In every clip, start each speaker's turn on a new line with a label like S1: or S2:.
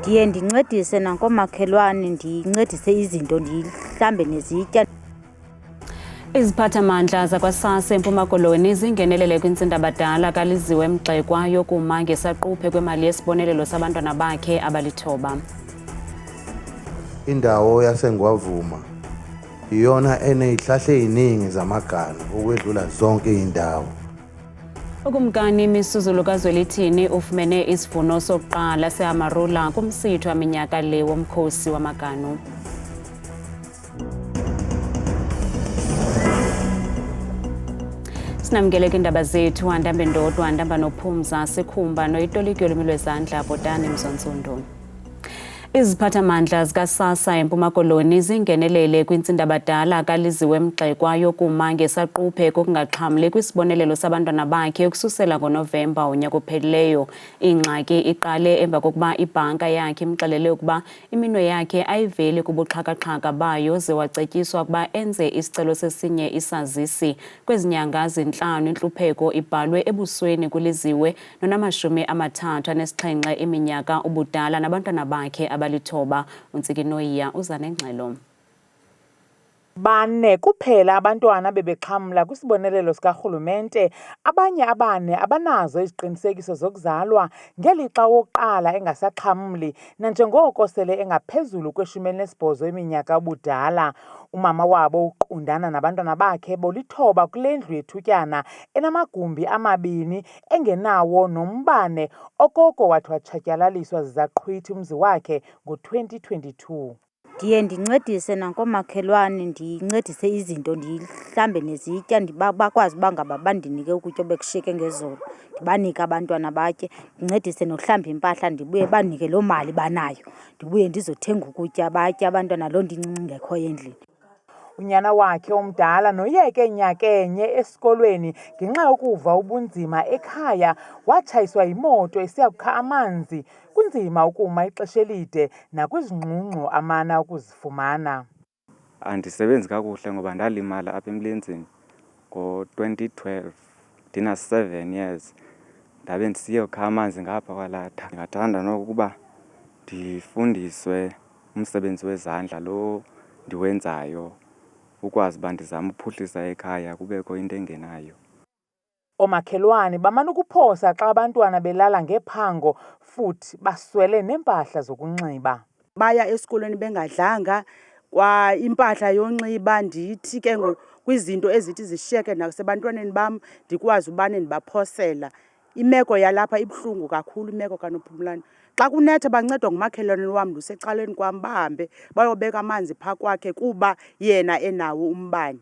S1: Ndiye ndincedise nankomakhelwane, ndincedise izinto, ndihlambe nezitya.
S2: Iziphathamandla zakwa-SASSA eMpuma Koloni zingenelele kwintsindabadala kaLiziwe Mxekwa yokuma ngesaquphe kwemali yesibonelelo sabantwana bakhe abali-9.
S3: Indawo yaseNgwavuma iyona enezihlahla eziningi zamagana ukwedlula zonke indawo.
S2: Ukumkani Misuzulu kaZwelithini ufumene isivuno sokuqala se-Amarula kumsitho waminyaka le womkhosi wamagano. Sinamkele kwindaba zethu, Andambe Ndodwa, Ndamba Nophumza, Sikhumba noyitoliki yolwimi lwezandla Bhotani Mzonsundu. Iziphathamandla zika-SASSA eMpuma Koloni zingenelele kwintsindabadala kaLiziwe Mxekwa yokuma ngesaquphe kokungaxhamli kwisibonelelo sabantwana bakhe ukususela ngoNovemba unyaka ophelileyo. Ingxaki iqale emva kokuba ibhanka yakhe imxelele ukuba iminwe yakhe ayiveli kubuxhakaxhaka bayo ze wacetyiswa ukuba enze isicelo sesinye isazisi. Kwezi nyanga zintlanu intlupheko ibhalwe ebusweni kuLiziwe no-37 iminyaka ubudala nabantwana bakhe abali-9. uNtsikinoyiya uza nengxelo.
S4: 4 kuphela abantwana bebexhamla kwisibonelelo sikarhulumente, abanye 4 abanazo iziqinisekiso zokuzalwa, ngelixa wokuqala engasaxhamli nanjengoko sele engaphezulu kwe-18 iminyaka ubudala. Umama wabo uqundana nabantwana bakhe boli-9 kule ndlu yethutyana enamagumbi 2 engenawo nombane, okoko wathi watshatyalaliswa zizaqhwithi umzi wakhe ngo-2022.
S1: Ndiye ndincedise nankomakhelwane, ndincedise izinto, ndihlambe nezitya, bakwazi uba ngaba bandinike ukutya obekushiyeke ngezolo, ndibanike abantwana batye, ndincedise nokuhlamba impahla, ndibuye banike loo mali banayo, ndibuye ndizothenga ukutya batye abantwana loo nto incinci ngekhoyo endlini.
S4: Unyana wakhe omdala noyeke nyakenye esikolweni ngenxa yokuva ubunzima ekhaya, watshayiswa yimoto esiya kukha amanzi. Kunzima ukuma ixesha elide nakwizingxungxu amana ukuzifumana.
S5: Andisebenzi kakuhle ngoba ndalimala apha emlenzeni ngo-2012 ndina-7 years. Ndabe ndisiye kukha amanzi ngapha kwalatha. Ndingathanda nokuba ndifundiswe umsebenzi wezandla lo ndiwenzayo, ukwazi uba ndizame uphuhlisa ekhaya kubekho into engenayo.
S4: Oomakhelwane bamana ukuphosa xa abantwana belala ngephango futhi baswele neempahla zokunxiba.
S6: Baya esikolweni bengadlanga, kwa impahla yonxiba ndithi ke kwizinto ezithi zishiyeke nasebantwaneni bam ndikwazi ubane ndibaphosela. Imeko yalapha ibuhlungu kakhulu, imeko kaNophumlani. Xa kunetha bancedwa ngumakhelwane wam lusecaleni kwam, bahambe bayobeka amanzi phaa kwakhe kuba yena enawo umbane.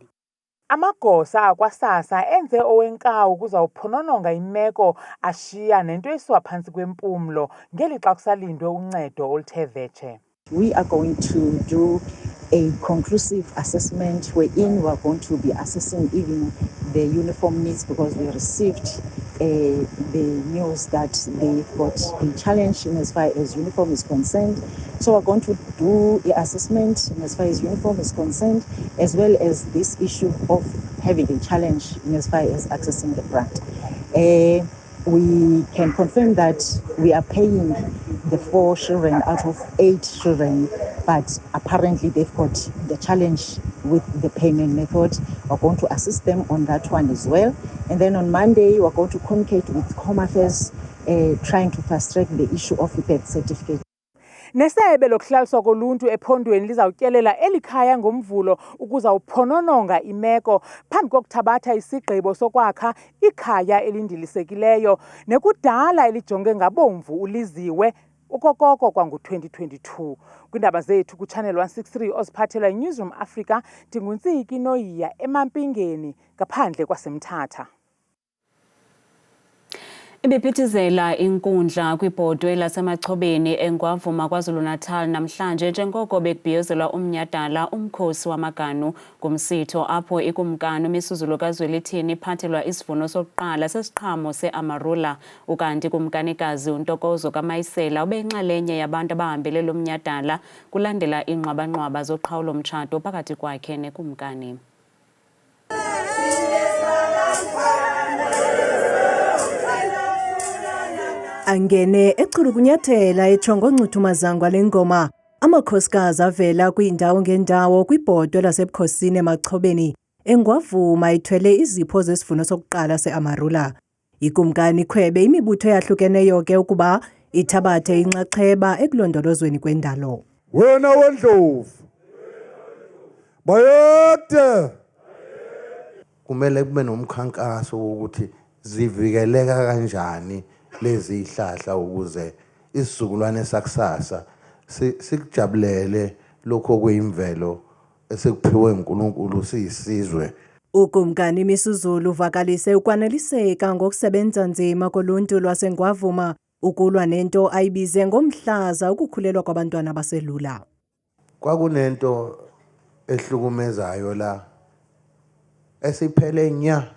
S4: Amagosa akwa-SASSA enze owenkawu kuzawuphonononga imeko ashiya nento esiwa phantsi kwempumlo ngelixa kusalindwe uncedo oluthe vetshe.
S7: We are going to do a conclusive assessment wherein we are going to be assessing even the uniform needs, because we received the news that they've got a challenge in as far as uniform is concerned. So we're going to do the assessment in as far as uniform is concerned, as well as this issue of having a challenge in as far as accessing the grant. We can confirm that we are paying the 4 children out of 8 children, but apparently they've got the challenge with the payment method. We're going to assist them on that one as well. And then on Monday, we're going to communicate with Home Affairs, trying to fast track the issue of the birth certificate.
S4: Nesebe lokuhlaliswa koluntu ephondweni lizawutyelela elikhaya ngomvulo ukuzawuphonononga imeko phambi kokuthabatha isigqibo sokwakha ikhaya elindilisekileyo nekudala elijonge ngabomvu uLiziwe ukokoko kwangu-2022. Kwindaba zethu kuChannel 163 oziphathelwa yiNewsroom Africa, ndinguNtsikinoyiya eMampingeni ngaphandle kwaseMthatha.
S2: Ibiphithizela inkundla kwibhodwe lasemachobeni eNgwavuma KwaZulu-Natal namhlanje njengoko bekubhiyozelwa umnyhadala umkhosi wamagano ngumsitho apho ikumkani uMisuzulu kaZwelithini iphathelwa isivuno sokuqala sesiqhamo se-Amarula, ukanti kumkanikazi uNtokozo kaMayisela ubeyinxalenye yabantu abahambele lo mnyhadala kulandela inqwabanqwaba zoqhawulo mtshato phakathi kwakhe nekumkani.
S8: angene echulukunyathela etsho Ngcuthumazangwa lengoma. Amakhosikazi avela kwiindawo ngeendawo kwibhodwe lasebukhosini emaxhobeni engwavuma ithwele izipho zesivuno sokuqala se-Amarula. Ikumkani Khwebe imibutho eyahlukeneyo ke ukuba ithabathe inxaxheba ekulondolozweni kwendalo.
S3: Wena wendlovu bayede kumele kube nomkhankaso ukuthi zivikeleka kanjani lezi ihlahla ukuze isizukulwane sakusasa sikujabulele lokho kuyimvelo esekuphiwe uNkulunkulu siyisizwe.
S8: Ukumkani Misuzulu uvakalise ukwaneliseka ngokusebenza nzima koluntu lwaseNgwavuma ukulwa nento ayibize ngomhlaza ukukhulelwa kwabantwana abaselula.
S3: Kwakunento ehlukumezayo la esiphele nya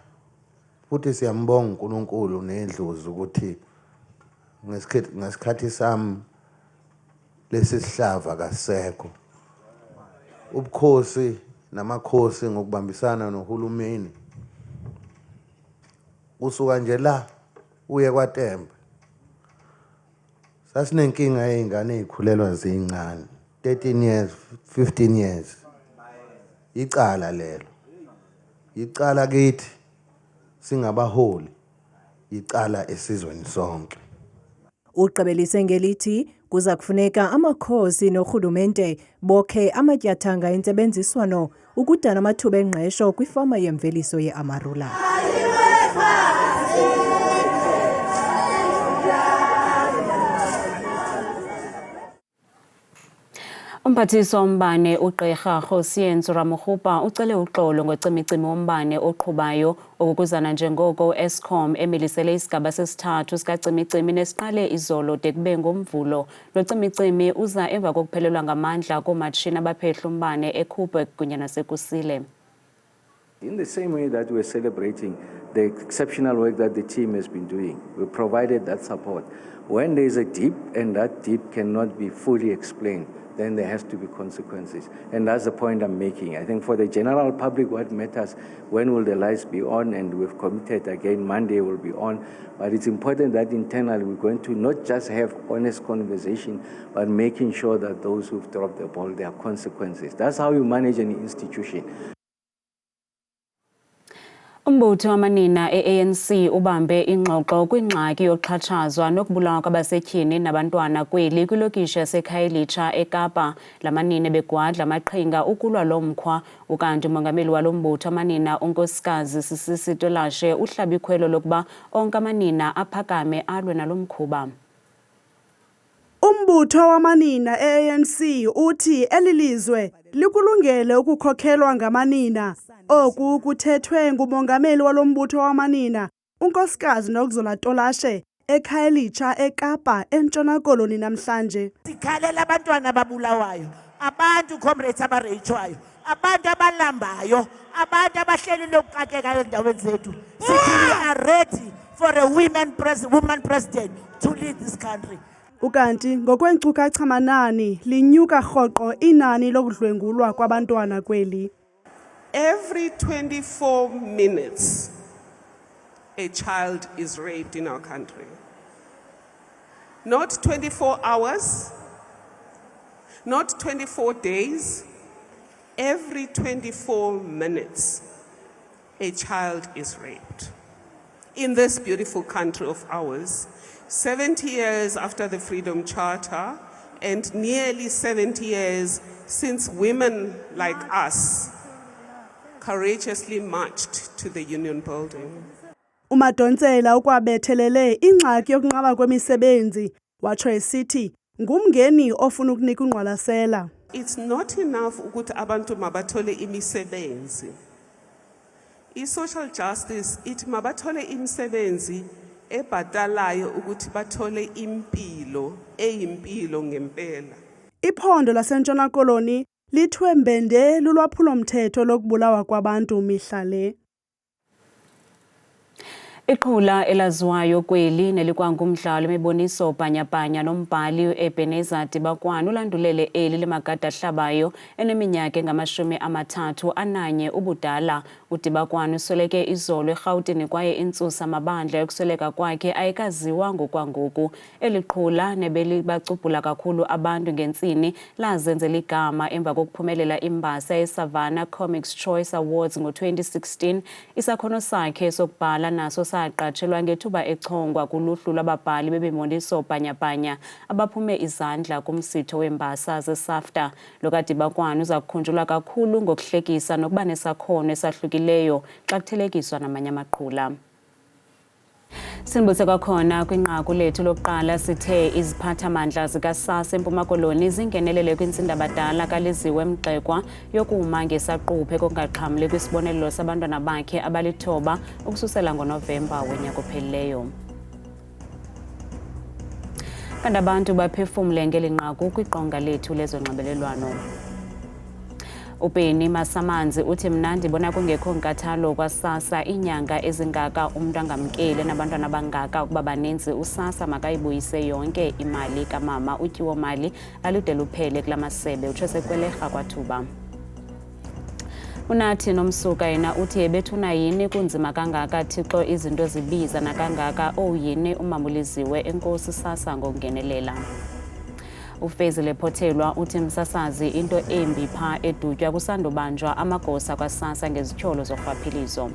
S3: futhi siyambonga uNkulunkulu nendlozi ukuthi ngesikhathi sami lesi sihlava kasekho. Ubukhosi namakhosi ngokubambisana nohulumeni usuka nje la uye kwaTembe sasinenkinga yeingane ezikhulelwa zincane 13 years 15 years icala lelo icala kithi singabaholi icala esizweni sonke.
S8: Uqebelise ngelithi kuza kufuneka amakhosi nohulumente bokhe amatyathanga entsebenziswano ukudala amathuba engqesho kwifama yemveliso ye-Amarula.
S2: Umphathiswa wombane uGqirha Kgosientsho Ramokgopa ucele uxolo ngocimicimi wombane oqhubayo okukuzana njengoko Eskom emilisele isigaba sesithathu sikacimicimi nesiqale izolo de kube ngomvulo. Lo cimicimi uza emva kokuphelelwa ngamandla koomatshini abaphehla umbane eKuiper kunye naseKusile.
S9: In the same way that we're celebrating the exceptional work that the team has been doing, we provided that support. When there's a dip and that dip cannot be fully explained, then there has to be consequences. And that's the point I'm making. I think for the general public, what matters, when will the lights be on? And we've committed again, Monday will be on. But it's important that internally we're going to not just have honest conversation, but making sure that those who've dropped the ball, there are consequences. That's how you manage an institution.
S2: Umbutho wamanina e-ANC ubambe ingxoxo kwingxaki yokuxhatshazwa nokubulawa kwabasetyhini nabantwana kweli kwilokishi yaseKhayelitsha eKapa. Lamanina begwadla amaqhinga ukulwa lo mkhwa ukanti umongameli walo mbutho wamanina unkosikazi Sisisi Tolashe uhlaba ikhwelo lokuba onke amanina aphakame alwe nalo mkhuba.
S10: Umbutho wamanina e-ANC uthi elilizwe likulungele ukukhokhelwa ngamanina. Oku kuthethwe ngumongameli walombutho wamanina unkosikazi Nokzola Tolashe eKhayelitsha eKapa eNtshona Koloni namhlanje.
S11: Sikhalela abantwana ababulawayo, abantu comrades abareyithwayo, abantu abalambayo, abantu abahleli lokuqakeka endaweni zethu. Sithi we are ready for a woman president to lead this country.
S10: Ukanti ngokweenkcukacha manani linyuka rhoqo inani lokudlwengulwa kwabantwana kweli.
S12: Every 24 minutes, a child is raped in our country. Not 24 hours, not 24 days, every 24 minutes, a child is raped. In this beautiful country of ours, 70 years after the Freedom Charter and nearly 70 years since women like us courageously marched to the Union Building.
S10: uMadonsela ukwabethelele ingxaki yokunqaba kwemisebenzi watsho esithi ngumngeni ofuna ukunika ungqwalasela.
S12: It's not enough ukuthi abantu mabathole imisebenzi. I-social justice ithi mabathole imisebenzi ebhatalayo ukuthi bathole impilo eyimpilo ngempela.
S10: Iphondo laseNtshona Koloni lithwembende lulwaphulo mthetho lokubulawa kwabantu mihla le.
S2: Iqhula elaziwayo kweli nelikwangumdlalo imiboniso bhanyabhanya nombhali Ebenezer Dibakwane ulandulele eli lemagada ahlabayo eneminyaka engama-31 ubudala. UDibakwane usweleke izolo eRhawutini kwaye intsusa amabandla yokusweleka kwakhe ayikaziwa ngokwangoku. Eli qhula nebelibacubhula kakhulu abantu ngentsini lazenzela igama emva kokuphumelela imbasa yeSavannah Comics Choice Awards ngo-2016. Isakhono sakhe sokubhala naso saqatshelwa ngethuba echongwa kuluhlu lwababhali bemiboniso bhanyabhanya abaphume izandla kumsitho wembasa zeSAFTA. Lo kaDibakwane uza kukhunjulwa kakhulu ngokuhlekisa nokuba nesakhono esahlukileyo xa kuthelekiswa namanye amaqhula. Sinibutse kwakhona kwinqaku lethu lokuqala sithe iziphathamandla zikaSASSA eMpuma Koloni zingenelele kwintsindabadala kaLiziwe Mgxekwa yokuma ngesaquphe kokungaxhamli kwisibonelelo sabantwana bakhe abali-9 ukususela ngoNovemba wenyaka ophelileyo. Kanti abantu baphefumle ngeli nqaku kwiqonga lethu lezonxibelelwano. uPenny Masamanzi uthi mna ndibona kungekho nkathalo kwaSASSA inyanga ezingaka umntu angamkeli nabantwana bangaka ukuba baninzi uSASSA makayibuyise yonke imali kamama utyiwo-mali alude luphele kula masebe, utsho seKwelerha kwaThuba. Unathi Nomsuka yena uthi ebethuna yini kunzima kangaka Thixo izinto zibiza nakangaka yini umamuliziwe enkosi SASSA ngokungenelela. uFezile Phothelwa uthi msasazi into embi pha edutywa kusandobanjwa amagosa kwaSASSA ngezityholo zorhwaphilizo.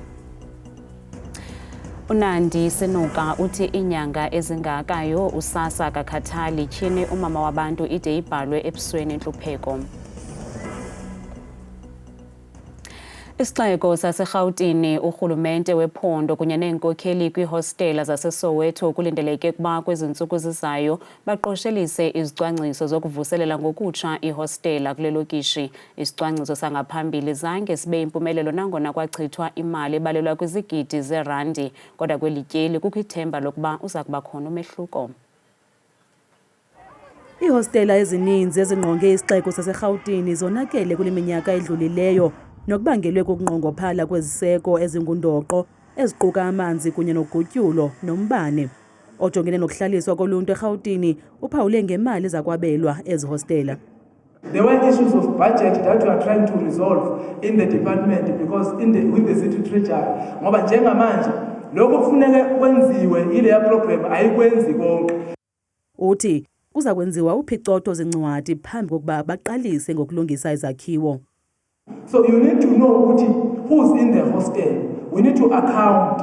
S2: uNandi Senuka uthi inyanga ezingakayo uSASSA akakhathali tyhini umama wabantu ide ibhalwe ebusweni intlupheko. Isixeko saseRhawutini urhulumente wephondo kunye neenkokheli kwiihostela zaseSoweto kulindeleke ukuba kwezi ntsuku zizayo baqoshelise izicwangciso zokuvuselela ngokutsha ihostela kule lokishi. Isicwangciso sangaphambili zange sibe impumelelo nangona kwachithwa imali ebalelwa kwizigidi zeerandi, kodwa kweli tyeli kukho ithemba lokuba uza kuba khona umehluko.
S10: Iihostela ezininzi ezingqonge isixeko saseRhawutini zonakele kule minyaka edlulileyo nokubangelwe kokunqongophala kweziseko ezingundoqo eziquka amanzi kunye nogutyulo nombane. Ojongene nokuhlaliswa koluntu eRhawutini uphawule ngemali zakwabelwa ezi hostela.
S13: There were issues of budget that we are trying to resolve in the department because with the city treasury. Ngoba njengamanje lokho kufuneka kwenziwe ile program ayikwenzi konke.
S10: Uthi kuza kwenziwa uphicotho zincwadi phambi kokuba baqalise ngokulungisa izakhiwo.
S13: So you need to know who's in the hostel. We need to account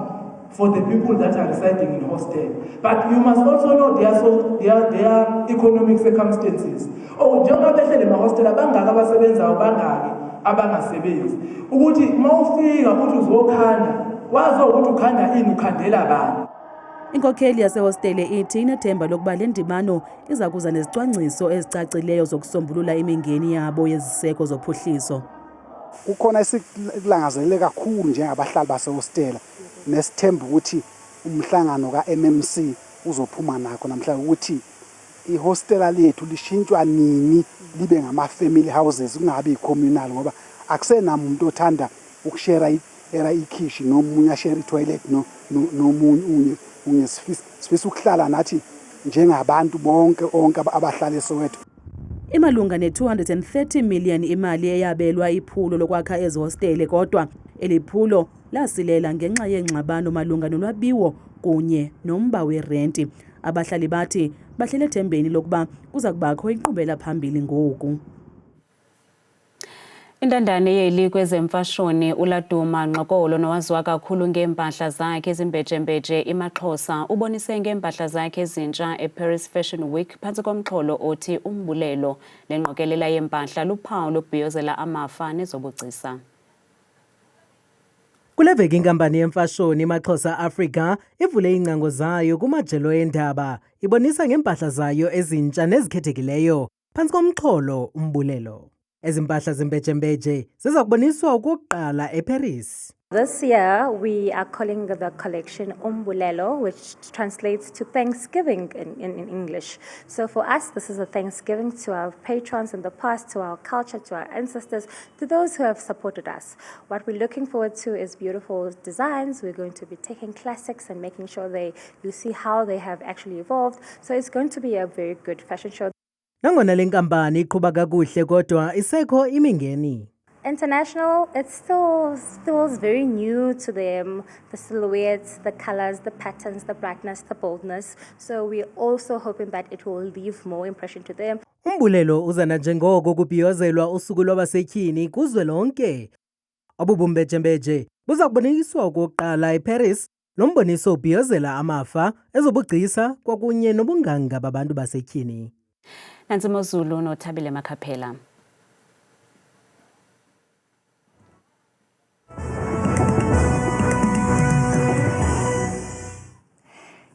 S13: for the people that are residing in hostel. But you must also know their economic circumstances. Njengoba behlele ema-hostel abangaka abasebenzayo bangaki abangasebenzi. Ukuthi mawufika ukuthi uzokhanda, wazi ukuthi ukhanda ini ukhandela bani.
S10: Inkokheli yasehostele ithi inethemba lokuba le ndibano iza kuza nezicwangciso ezicacileyo zokusombulula imingeni yabo yeziseko zophuhliso.
S14: Kukhona esikulangazelele kakhulu njengabahlali basehostela nesithemba ukuthi umhlangano kaMMC uzophuma nakho namhlanje ukuthi ihostela lethu lishintshwa nini libe ngama-family houses kungabi communal ngoba akusenamuntu othanda ukushare ikhishi nomunye ashare itoilet nomunye sifisa ukuhlala nathi njengabantu bonke abahlala eSoweto.
S10: Imalunga ne-230 million imali eyabelwa iphulo lokwakha ezihostele, kodwa eliphulo lasilela ngenxa yengxabano malunga nolwabiwo kunye nomba werenti. Abahlali bathi bahlele ethembeni lokuba kuza kubakho inkqubela phambili ngoku.
S2: Intandane yeli kwezemfashoni uLaduma Nqokolo nowaziwa kakhulu ngeempahla zakhe ezimbejembeje imaXhosa ubonise ngeempahla zakhe ezintsha eParis Fashion Week phantsi komxholo othi umbulelo. Le ngqokelela yeempahla luphawu lokubhiyozela amafa nezobugcisa.
S8: Kule veki inkampani yemfashoni imaXhosa Africa ivule iingcango zayo kumajelo eendaba, ibonisa ngeempahla zayo ezintsha nezikhethekileyo phantsi komxholo umbulelo. Ezi mpahla zembejembeje ziza kuboniswa okokuqala eParis.
S15: This year, we are calling the collection Umbulelo, which translates to Thanksgiving in English. So for us, this is a Thanksgiving to our patrons in the past, to our culture, to our ancestors, to those who have supported us. What we're looking forward to is beautiful designs. We're going to be taking classics and making sure you see how they have actually evolved. So it's going to be a very good fashion show.
S8: Nangona le nkampani iqhuba kakuhle kodwa isekho imingeni.
S15: International, it still feels very new to them, the silhouettes, the colors, the patterns, the brightness, the boldness. So we're also hoping that it will leave more impression to them.
S8: Umbulelo uza njengoko kubhiyozelwa usuku lwabasetyhini kuzwelonke. Obubumbejembeje buza kuboniswa okokuqala eParis. Lo mboniso ubhiyozela amafa, ezobugcisa kwakunye nobunganga babantu basetyhini.
S2: Nansi Mozulu noThabile Makhaphela.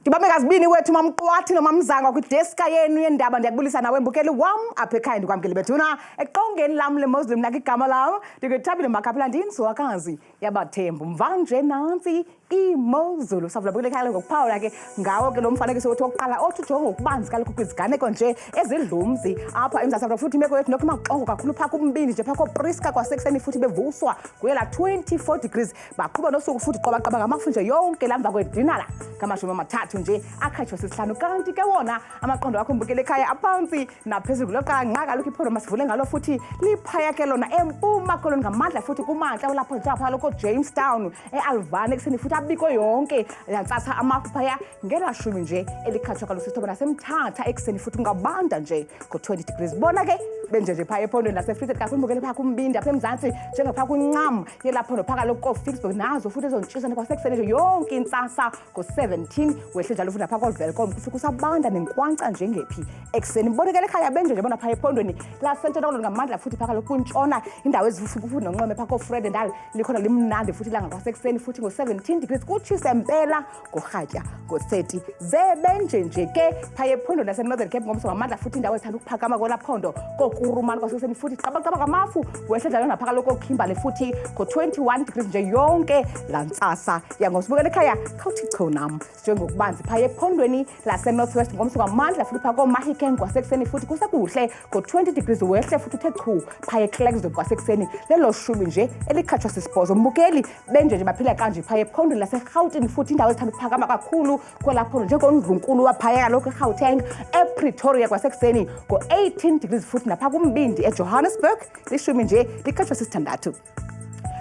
S16: Ndibambe kasibini wethu mamqwathi nomamzanga kwideska yenu yendaba ndiyakubulisa nawe mbukeli wam apha ekhaya ndikwamkele bethuna eqongeni lam leMozulu mnake igama lam ndikuThabile Makhaphela ndiyinzwakazi yabathembu mvanje nantsi iMozulu savula bukele ekhaya ngokuphawula ke ngawo ke lo mfanekiso wethu wokuqala othi ujonge ngokubanzi kaloku kwiziganeko nje ezidlumzi apha eMzantsi Afrika futhi imeko yethu nokumaxongo kakhulu phaa kumbindi nje phaa koPriska kwasekuseni futhi bevuswa kuyela 24 degrees baqhuba nosuku futhi qobaqaba ngamafu nje yonke lamva kwedinala ngamashumi amathathu nje akhatshwa sisihlanu kanti ke wona amaqondo akho mbukele ekhaya aphantsi naphezulu loqala nqa kaloku iphondo masivule ngalo futhi liphaya ke lona empuma koloni ngamandla futhi kumantla olapho nje apha loko Jamestown eAlvana ekuseni futhi abiko yonke yantsatsa amafu phaya ngelashumi nje elikhatshwa kaloku sithoba nasemthatha ekuseni futhi ngabanda nje ngo-20 degrees bona ke benje phaya ephondweni lasefree kakhulu mbukele phaa kumbindi apha eMzantsi njengaphaa kwincam yelaphondo phaka loko koFixburg nazo futhi ezontshisane kwasekuseni nje yonke intsasa ngo-17 wehle njalo futhi apha koVelcom kusabanda nenkwankca njengephi ekuseni mbonekele ekhaya benje bona phaya ephondweni lasentshona ngamandla futhi phaka loko kuntshona indawo ezifuphi futhi nonqome phaa koFred ndal likhona limnandi futhi ilanga kwasekuseni futhi ngo-17 degrees kutshise mpela ngorhatya ngo-30 zebenje nje ke phaya ephondweni laseNorthern Cape ngomso ngamandla futhi indawo ezithanda ukuphakama kwelaphondo kokurumani kwasekuseni futhi qabaqaba ngamafu wehle njalo naphaka loko Kimberley futhi ngo-21 degrees nje yonke lantsasa yangosibukela ekhaya khawuthi cho nam njengokubanzi phaya ephondweni laseNorthwest ngomso ngamandla futhi phaka koMahikeng kwasekuseni futhi kusekuhle ngo-20 degrees wehle futhi uthe chu phaya eKlerksdorp kwasekuseni lelo shumi nje elikhatshwa sisibhozo mbukeli benje nje baphila kanje phaya ephondweni laseGauteng futhi indawo ezithanda ukuphakama kakhulu kwelaphondo njengondlunkulu waphaya kaloku eGauteng ePretoria kwasekuseni ngo-18 degrees futhi napha kumbindi eJohannesburg lishumi nje likhatshwa sisithandathu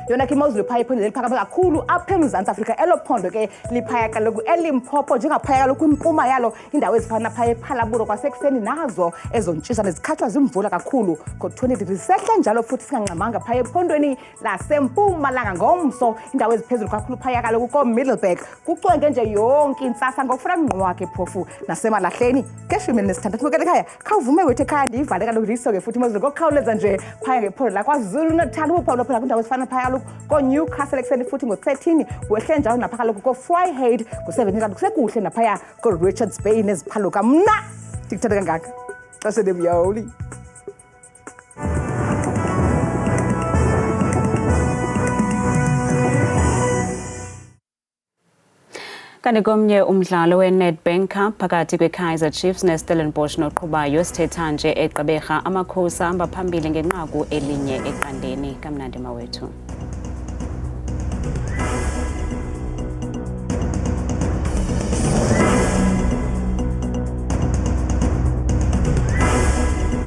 S16: yona ke iMozulu phaya ephondweni liphakama kakhulu apha eMzantsi Afrika elophondo ke liphaya kaloku eLimpopo njengaphaya kaloku impuma yalo indawo ezifana phaya ePhalaburo kwasekuseni nazo ezontshisane zikhatshwa zimvula kakhulu ngo-20 degrees sehle njalo futhi singangxamanga phaya ephondweni lasempumalanga ngomso indawo eziphezulu kakhulu phaya kaloku koMiddleburg kucwenge nje yonke intsasa ngokufuna ngqwa ke phofu nasemalahleni keshumi nesithandathu mbukele ekhaya khawuvume wethu ekhaya ndiyivale kaloku ndiyiso ke futhi iMozulu ngokukhawuleza nje phaya ngephondo laKwaZulu Natal uphawu phela kwindawo ezifana phaya kaloku koNewcastle ekuseni futhi ngo-13 wehle njalo napha kaloku koVryheid ngo-17 kaloku sekuhle naphaya koRichards Bay neziphaluka mna ndikuthanda kangaka xesha ndimyoli
S2: Kanti komnye umdlalo weNedbank Cup phakathi kweKaizer Chiefs neStellenbosch noqhubayo sithetha nje eGqeberha amakhosi ahamba phambili ngenqaku elinye eqandeni kamnandi mawethu.